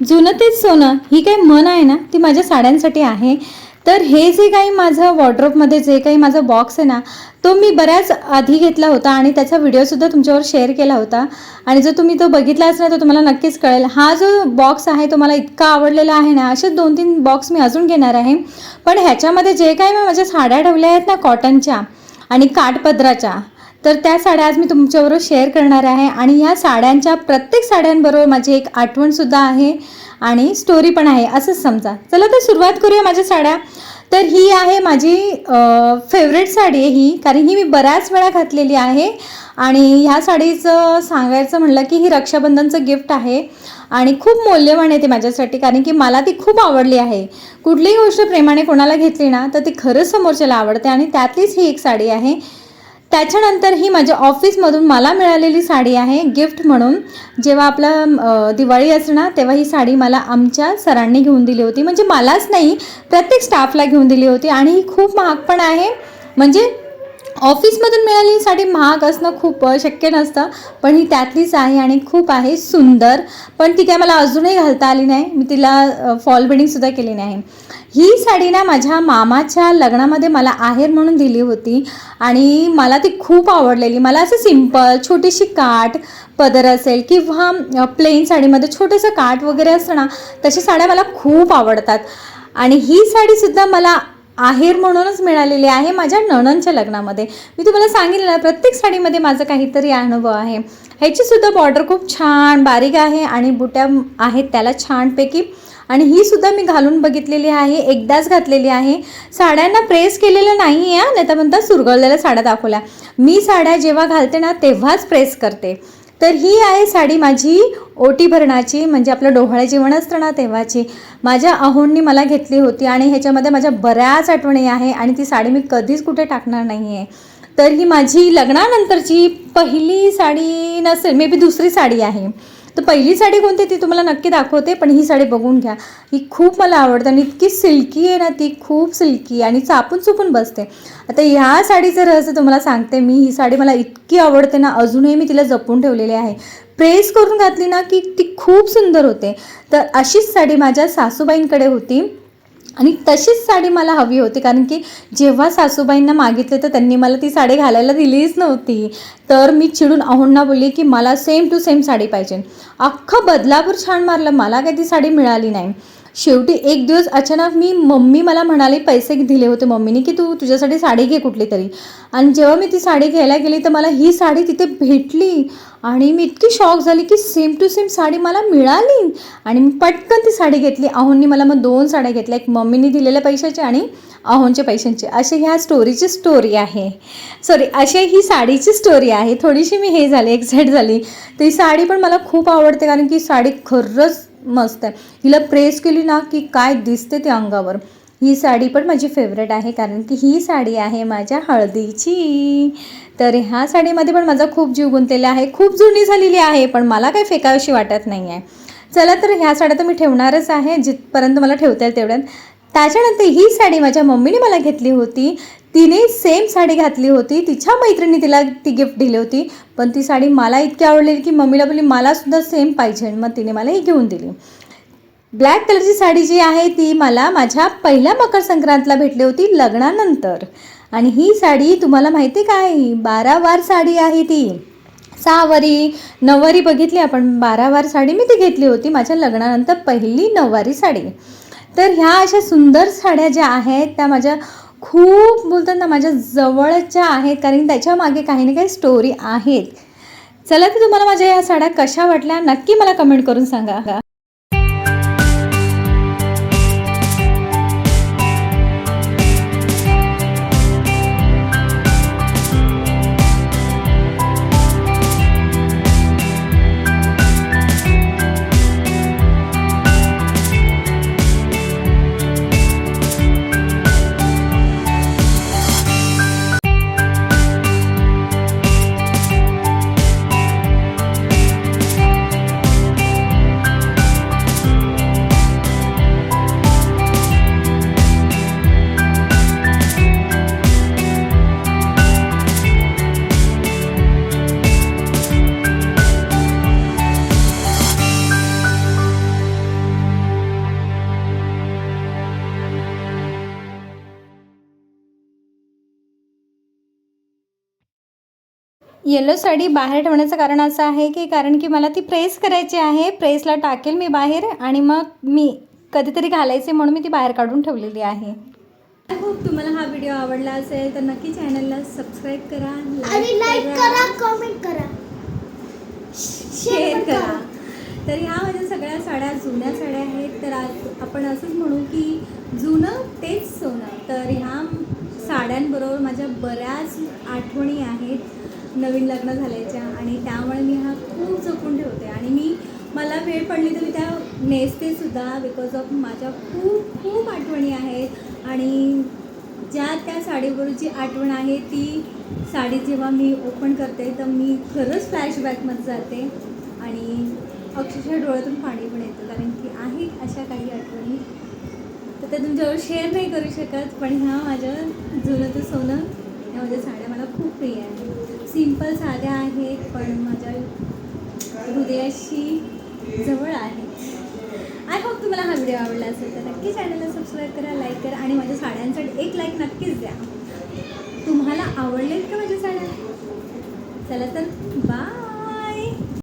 जुनं तेच सोनं ही काही म्हण आहे ना, ती माझ्या साड्यांसाठी आहे. तर हे जे काही माझं वॉर्डरोबमध्ये जे काही माझा बॉक्स आहे ना, तो मी बऱ्याच आधी घेतला होता आणि त्याचा व्हिडिओसुद्धा तुमच्यावर शेअर केला होता. आणि जर तुम्ही तो बघितला असेल तर तुम्हाला नक्कीच कळेल. हा जो बॉक्स आहे तो मला इतका आवडलेला आहे ना, असे 2-3 बॉक्स मी अजून घेणार आहे. पण ह्याच्यामध्ये जे काही मी माझ्या साड्या ठेवल्या आहेत ना कॉटनच्या आणि काठपदराच्या, तर त्या साड्या आज मी तुमच्याबरोबर शेअर करणार आहे. आणि ह्या साड्यांच्या प्रत्येक साड्यांबरोबर माझी एक आठवणसुद्धा आहे आणि स्टोरी पण आहे असंच समजा. चला तर सुरुवात करूया माझ्या साड्या. तर ही आहे माझी फेवरेट साडी आहे ही, कारण ही मी बऱ्याच वेळा घातलेली आहे. आणि ह्या साडीचं सांगायचं म्हणलं की ही रक्षाबंधनचं गिफ्ट आहे आणि खूप मौल्यवान आहे ते माझ्यासाठी, कारण की मला ती खूप आवडली आहे. कुठलीही गोष्ट प्रेमाने कोणाला घेतली ना तर ती खरंच समोरच्याला आवडते आणि त्यातलीच ही एक साडी आहे. त्याच्यानंतर ही माझ्या ऑफिसमधून मला मिळालेली साडी आहे गिफ्ट म्हणून. जेव्हा आपलं दिवाळी असते ना तेव्हा ही साडी मला आमच्या सरांनी घेऊन दिली होती. म्हणजे मलाच नाही, प्रत्येक स्टाफला घेऊन दिली होती. आणि ही खूप महाग पण आहे. म्हणजे ऑफिसमधून मिळालेली साडी महाग असणं खूप शक्य नसतं, पण ही त्यातलीच आहे आणि खूप आहे सुंदर. पण ती काय मला अजूनही घालता आली नाही, मी तिला फॉल बिडिंगसुद्धा केली नाही. ही साडी ना माझ्या मामाच्या लग्नामध्ये मला आहेर म्हणून दिली होती आणि मला ती खूप आवडलेली. मला असं सिंपल छोटीशी काठ पदर असेल किंवा प्लेन साडीमध्ये छोटंसं काठ वगैरे असतं ना, तशी साड्या मला खूप आवडतात. आणि ही साडीसुद्धा मला आहेर म्हणूनच मिळालेली आहे माझ्या नणंदच्या लग्नामध्ये. मी तुम्हाला सांगितलं ना, प्रत्येक साडीमध्ये माझा काहीतरी अनुभव आहे. ह्याचीसुद्धा बॉर्डर खूप छान बारीक आहे आणि बुट्या आहेत त्याला छानपैकी. आणि ही सुद्धा मी घालून बघितलेली आहे, एकदाच घातलेली आहे. साड्यांना प्रेस केलेलं नाही आहे, नाही तर म्हणतात सुरगळलेल्या साड्या दाखवल्या. मी साड्या जेव्हा घालते ना तेव्हाच प्रेस करते. तर ही आहे साडी माझी ओटी भरणाची, म्हणजे आपलं डोहाळे जेवण असतं ना तेव्हाची. माझ्या अहोंनी मला घेतली होती आणि ह्याच्यामध्ये माझ्या बऱ्याच आठवणी आहे आणि ती साडी मी कधीच कुठे टाकणार नाही आहे. तर ही माझी लग्नानंतरची पहिली साडी नसेल, मे बी दुसरी साडी आहे. तर पहिली साडी कोणती ती तुम्हाला नक्की दाखवते, पण ही साडी बघून घ्या. ही खूप मला आवडते आणि इतकी सिल्की आहे ना, ती खूप सिल्की आणि चापून चुपून बसते. आता ह्या साडीचं रहस्य तुम्हाला सांगते मी. ही साडी मला इतकी आवडते ना, अजूनही मी तिला जपून ठेवलेली आहे. प्रेस करून घातली ना की ती खूप सुंदर होते. तर अशीच साडी माझ्या सासूबाईंकडे होती आणि तशीच साडी मला हवी होती, कारण की जेव्हा सासूबाईंना मागितले तर त्यांनी मला ती साडी घालायला दिलीच नव्हती. तर मी चिडून अहोंना बोलली की मला सेम टू सेम साडी पाहिजे. अख्खं बदलापूर छान मारलं, मला काही ती साडी मिळाली नाही. शेवटी एक दिवस अचानक मम्मी मला म्हणाली, पैसे दिले होते मम्मीने की तू तुझ्यासाठी साडी घे कुठली तरी. आणि जेव्हा मी ती साडी घ्यायला गेली तर मला ही साडी तिथे भेटली आणि मी इतकी शॉक झाली की सेम टू सेम साडी मला मिळाली. आणि मी पटकन ती साडी घेतली. अहोंनी मला मग 2 साड्या घेतल्या, एक मम्मीने दिलेल्या पैशाची आणि अहोंच्या पैशांची. अशी ह्या स्टोरीची स्टोरी आहे. अशी ही साडीची स्टोरी आहे. थोडीशी मी हे झाली, एक्साइट झाली. ती साडी पण मला खूप आवडते, कारण की साडी खरंच मस्त आहे. हिला प्रेस केली ना की काय दिसते ते अंगावर. ही साडी पण माझी फेवरेट आहे, कारण की ही साडी आहे माझ्या हळदीची. तर ह्या साडीमध्ये पण माझा खूप जीव गुंतलेला आहे. खूप जुनी झालेली आहे, पण मला काही फेकावीशी वाटत नाही आहे. चला तर ह्या साड्या तर मी ठेवणारच आहे, जिथपर्यंत मला ठेवता येईल तेवढ्यात. त्याच्यानंतर ही साडी माझ्या मम्मीने मला घेतली होती. तिने सेम साडी घातली होती, तिच्या मैत्रिणी तिला ती गिफ्ट दिली होती. पण ती साडी मला इतकी आवडलेली की मम्मीला बोलली मलासुद्धा सेम पाहिजे. मग तिने मला ही घेऊन दिली. ब्लॅक कलरची साडी जी आहे ती मला माझ्या पहिल्या मकर संक्रांतला भेटली होती लग्नानंतर. आणि ही साडी तुम्हाला माहिती काय, 12 वार साडी आहे ती. 6 वारी 9 वारी बघितली आपण, 12 वार साडी मी ती घेतली होती माझ्या लग्नानंतर, पहिली 9 वारी साडी. तर ह्या अशा सुंदर साड्या ज्या आहेत त्या माझ्या खूप बोलतात ना माझ्या जवळच्या आहेत, कारण त्याच्या मागे काही ना काही स्टोरी आहेत. चला तर तुम्हाला माझ्या ह्या साड्या कशा वाटल्या नक्की मला कमेंट करून सांगा. येलो साडी बाहेर ठेवण्याचं कारण असं आहे की कारण की मला ती प्रेस करायची आहे. प्रेसला टाकेल मी बाहेर आणि मग मी कधीतरी घालायचे म्हणून मी ती बाहेर काढून ठेवलेली आहे. आय होप तुम्हाला हा व्हिडिओ आवडला असेल तर नक्की चॅनलला सबस्क्राईब करा, लाईक करा, कमेंट करा, शेअर करा. तर ह्या माझ्या सगळ्या साड्या जुन्या साड्या आहेत. तर आज आपण असंच म्हणू की जुनं तेच सोनं. तर ह्या साड्यांबरोबर माझ्या बऱ्याच आठवणी आहेत नवीन लग्न झाल्याच्या आणि त्यामुळे मी हा खूप जपून ठेवते आणि मला वेळ पडली तर मी त्या नेसते सुद्धा बिकॉज ऑफ माझ्या खूप खूप आठवणी आहेत. आणि त्या साडीबरोबरची आठवण आहे ती साडी जेव्हा मी ओपन करते तर मी खरंच फ्लॅशबॅकमध्ये जाते आणि अक्षरशः डोळ्यातून पाणी पण येतं कारण की आहे अशा काही आठवणी. तर त्या तुमच्यावर शेअर नाही करू शकत पण ह्या माझ्या जुनं ते सोनं या माझ्या साड्या मला खूप प्रिय आहे. सिम्पल साध्या आहेत पण माझ्या हृदयाशी जवळ आहेत. आय होप तुम्हाला हा व्हिडिओ आवडला असेल तर नक्की चॅनलला सबस्क्राईब करा, लाईक करा आणि माझ्या साड्यांसाठी एक लाईक नक्कीच द्या. तुम्हाला आवडलेत का माझ्या साड्या? चला तर बाय.